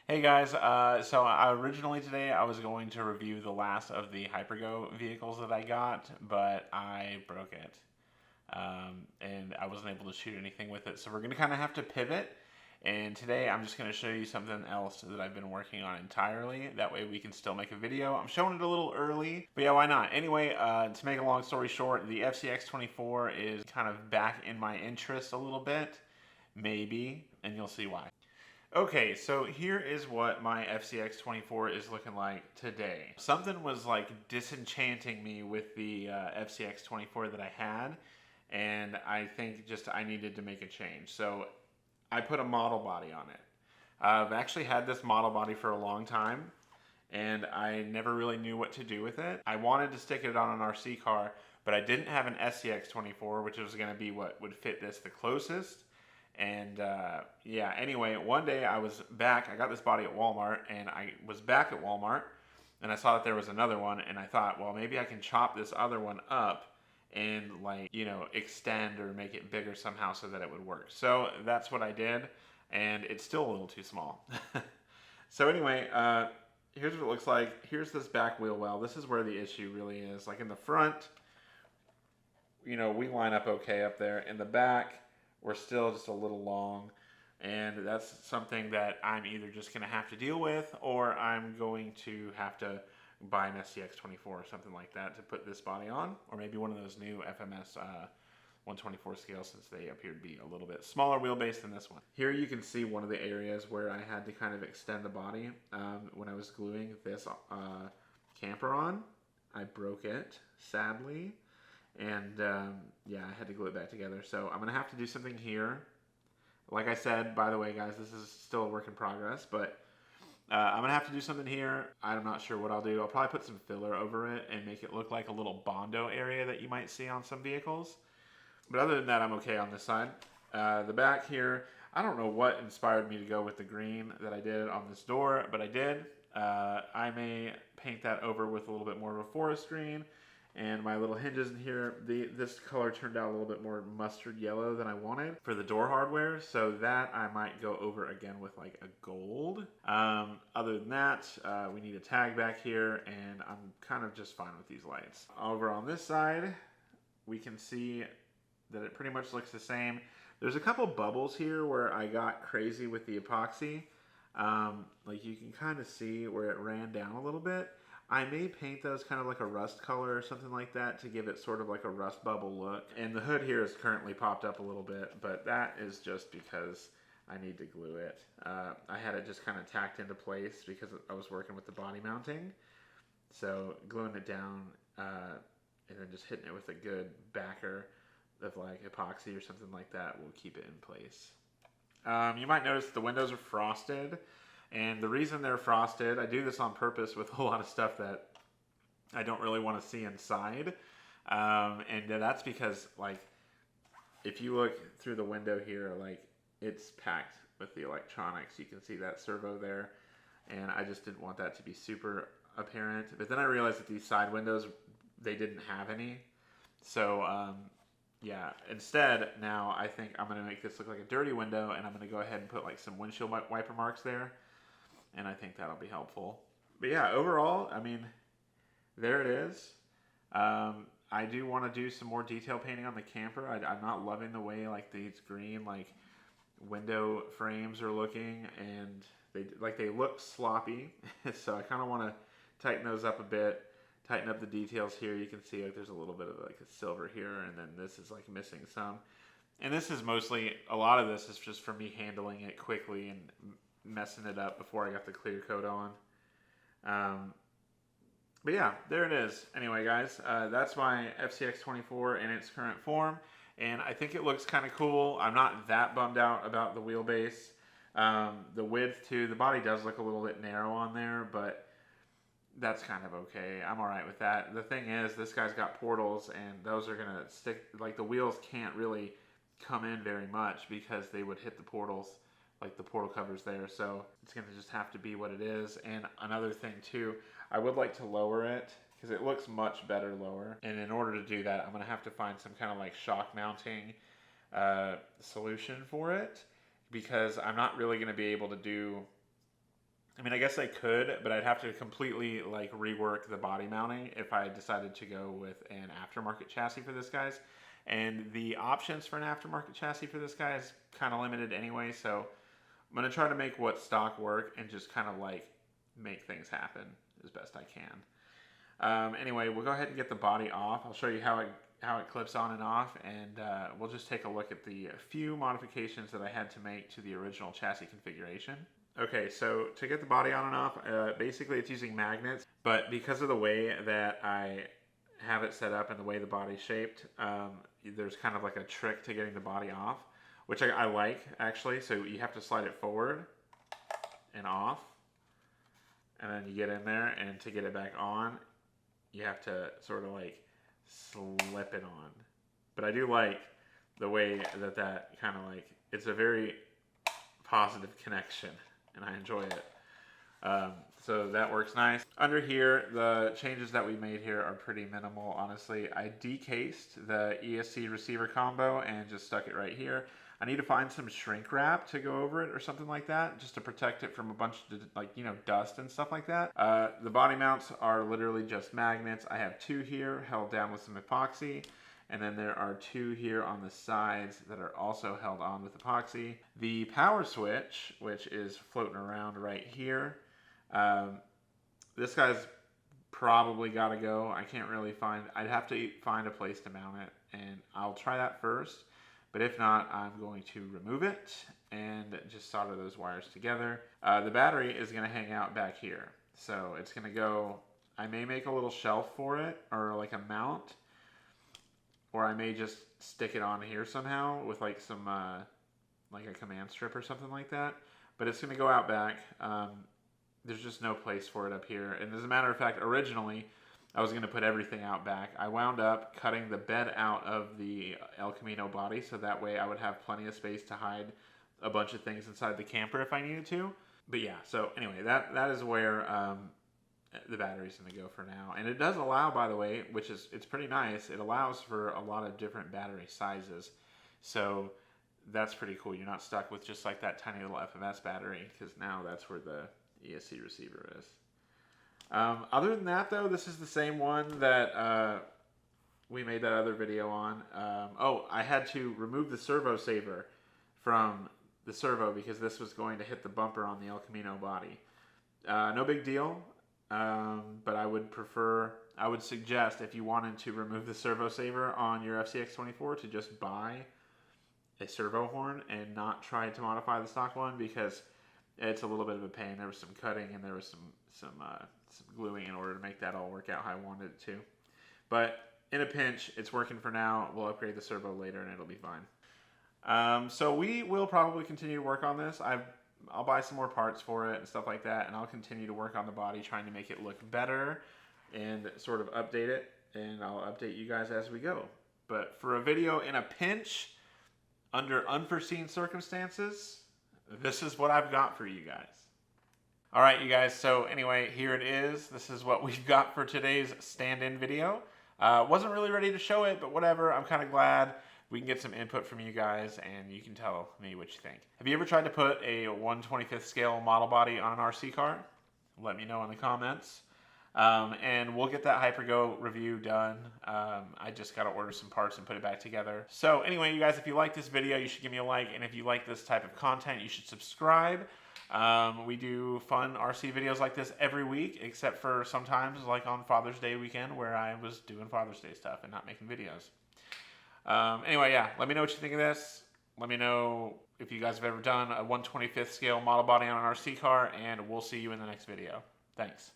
Hey guys, originally today I was going to review the last of the Hypergo vehicles that I got, but I broke it. And I wasn't able to shoot anything with it. So we're going to kind of have to pivot. And today I'm just going to show you something else that I've been working on entirely. That way we can still make a video. I'm showing it a little early, but yeah, why not? Anyway, to make a long story short, the FCX24 is kind of back in my interest a little bit. Maybe, and you'll see why. Okay, so here is what my FCX24 is looking like today. Something was like disenchanting me with the FCX24 that I had, and I think just I needed to make a change. So I put a model body on it. I've actually had this model body for a long time, and I never really knew what to do with it. I wanted to stick it on an RC car, but I didn't have an SCX24, which was going to be what would fit this the closest. And yeah, anyway, one day I was back. I got this body at Walmart, and I was back at Walmart, and I saw that there was another one, and I thought, well, maybe I can chop this other one up and, like, you know, extend or make it bigger somehow so that it would work. So that's what I did, and it's still a little too small. So anyway, here's what it looks like. Here's this back wheel well. This is where the issue really is. Like in the front, you know, we line up okay up there. In the back, we're still just a little long, and that's something that I'm either just going to have to deal with, or I'm going to have to buy an SCX24 or something like that to put this body on, or maybe one of those new FMS 124 scales, since they appear to be a little bit smaller wheelbase than this one. Here you can see one of the areas where I had to kind of extend the body when I was gluing this camper on. I broke it, sadly. And yeah, I had to glue it back together. So I'm going to have to do something here. Like I said, by the way, guys, this is still a work in progress, but I'm going to have to do something here. I'm not sure what I'll do. I'll probably put some filler over it and make it look like a little Bondo area that you might see on some vehicles. But other than that, I'm okay on this side. The back here, I don't know what inspired me to go with the green that I did on this door, but I did. I may paint that over with a little bit more of a forest green. And my little hinges in here, this color turned out a little bit more mustard yellow than I wanted for the door hardware. So that I might go over again with like a gold. Other than that, we need a tag back here, and I'm kind of just fine with these lights. Over on this side, we can see that it pretty much looks the same. There's a couple bubbles here where I got crazy with the epoxy. Like you can kind of see where it ran down a little bit. I may paint those kind of like a rust color or something like that to give it sort of like a rust bubble look. And the hood here is currently popped up a little bit, but that is just because I need to glue it. I had it just kind of tacked into place because I was working with the body mounting. So gluing it down and then just hitting it with a good backer of like epoxy or something like that will keep it in place. You might notice the windows are frosted. And the reason they're frosted, I do this on purpose with a lot of stuff that I don't really want to see inside. And that's because, like, if you look through the window here, like, it's packed with the electronics. You can see that servo there. And I just didn't want that to be super apparent. But then I realized that these side windows, they didn't have any. So, yeah, instead, now I think I'm going to make this look like a dirty window, and I'm going to go ahead and put, like, some windshield wiper marks there. And I think that'll be helpful. But yeah, overall, I mean, there it is. I do want to do some more detail painting on the camper. I'm not loving the way like these green like window frames are looking, and they look sloppy. So I kind of want to tighten those up a bit, tighten up the details here. You can see like there's a little bit of like a silver here, and then this is like missing some. And this is mostly, a lot of this is just for me handling it quickly and messing it up before I got the clear coat on. But yeah, there it is. Anyway, guys, that's my FCX24 in its current form, and I think it looks kind of cool. I'm not that bummed out about the wheelbase. The width too, the body does look a little bit narrow on there, but that's kind of okay. I'm all right with that. The thing is, this guy's got portals, and those are gonna stick, like the wheels can't really come in very much because they would hit the portals, like the portal covers there. So it's going to just have to be what it is. And another thing too, I would like to lower it because it looks much better lower. And in order to do that, I'm going to have to find some kind of like shock mounting solution for it, because I'm not really going to be able to do I mean, I guess I could, but I'd have to completely like rework the body mounting if I decided to go with an aftermarket chassis for this guy's. And the options for an aftermarket chassis for this guy is kind of limited anyway, so I'm going to try to make what stock work and just kind of like make things happen as best I can. Anyway, we'll go ahead and get the body off. I'll show you how it clips on and off, and we'll just take a look at the few modifications that I had to make to the original chassis configuration. Okay, so to get the body on and off, basically it's using magnets, but because of the way that I have it set up and the way the body's shaped, there's kind of like a trick to getting the body off, which I like actually. So you have to slide it forward and off, and then you get in there, and to get it back on, you have to sort of like slip it on. But I do like the way that kind of like, it's a very positive connection, and I enjoy it. So that works nice. Under here, the changes that we made here are pretty minimal, honestly. I decased the ESC receiver combo and just stuck it right here. I need to find some shrink wrap to go over it or something like that, just to protect it from a bunch of, like, you know, dust and stuff like that. The body mounts are literally just magnets. I have 2 here held down with some epoxy, and then there are 2 here on the sides that are also held on with epoxy. The power switch, which is floating around right here, this guy's probably got to go. I can't really find, I'd have to find a place to mount it, and I'll try that first. But if not, I'm going to remove it and just solder those wires together. The battery is going to hang out back here. So it's going to go, I may make a little shelf for it, or like a mount, or I may just stick it on here somehow with like some, like a command strip or something like that. But it's going to go out back. There's just no place for it up here. And as a matter of fact, originally, I was going to put everything out back. I wound up cutting the bed out of the El Camino body, so that way I would have plenty of space to hide a bunch of things inside the camper if I needed to. But yeah, so anyway, that is where the battery's going to go for now. And it does allow, by the way, which is, it's pretty nice, it allows for a lot of different battery sizes. So that's pretty cool. You're not stuck with just like that tiny little FMS battery, because now that's where the ESC receiver is. Other than that, though, this is the same one that we made that other video on. Oh, I had to remove the servo saver from the servo because this was going to hit the bumper on the El Camino body. No big deal, but I would suggest, if you wanted to remove the servo saver on your FCX24, to just buy a servo horn and not try to modify the stock one, because it's a little bit of a pain. There was some cutting and there was some gluing in order to make that all work out how I wanted it to. But in a pinch, it's working for now. We'll upgrade the servo later and it'll be fine. So we will probably continue to work on this. I'll buy some more parts for it and stuff like that, and I'll continue to work on the body, trying to make it look better and sort of update it, and I'll update you guys as we go. But for a video in a pinch, under unforeseen circumstances, this is what I've got for you guys. All right, you guys, so anyway, here it is. This is what we've got for today's stand-in video. Wasn't really ready to show it, but whatever. I'm kind of glad we can get some input from you guys, and you can tell me what you think. Have you ever tried to put a 1/25th scale model body on an RC car? Let me know in the comments. And we'll get that Hypergo review done. I just got to order some parts and put it back together. So anyway, you guys, if you like this video, you should give me a like. And if you like this type of content, you should subscribe. We do fun RC videos like this every week, except for sometimes like on Father's Day weekend where I was doing Father's Day stuff and not making videos. Anyway, yeah, let me know what you think of this. Let me know if you guys have ever done a 1/25th scale model body on an RC car, and we'll see you in the next video. Thanks.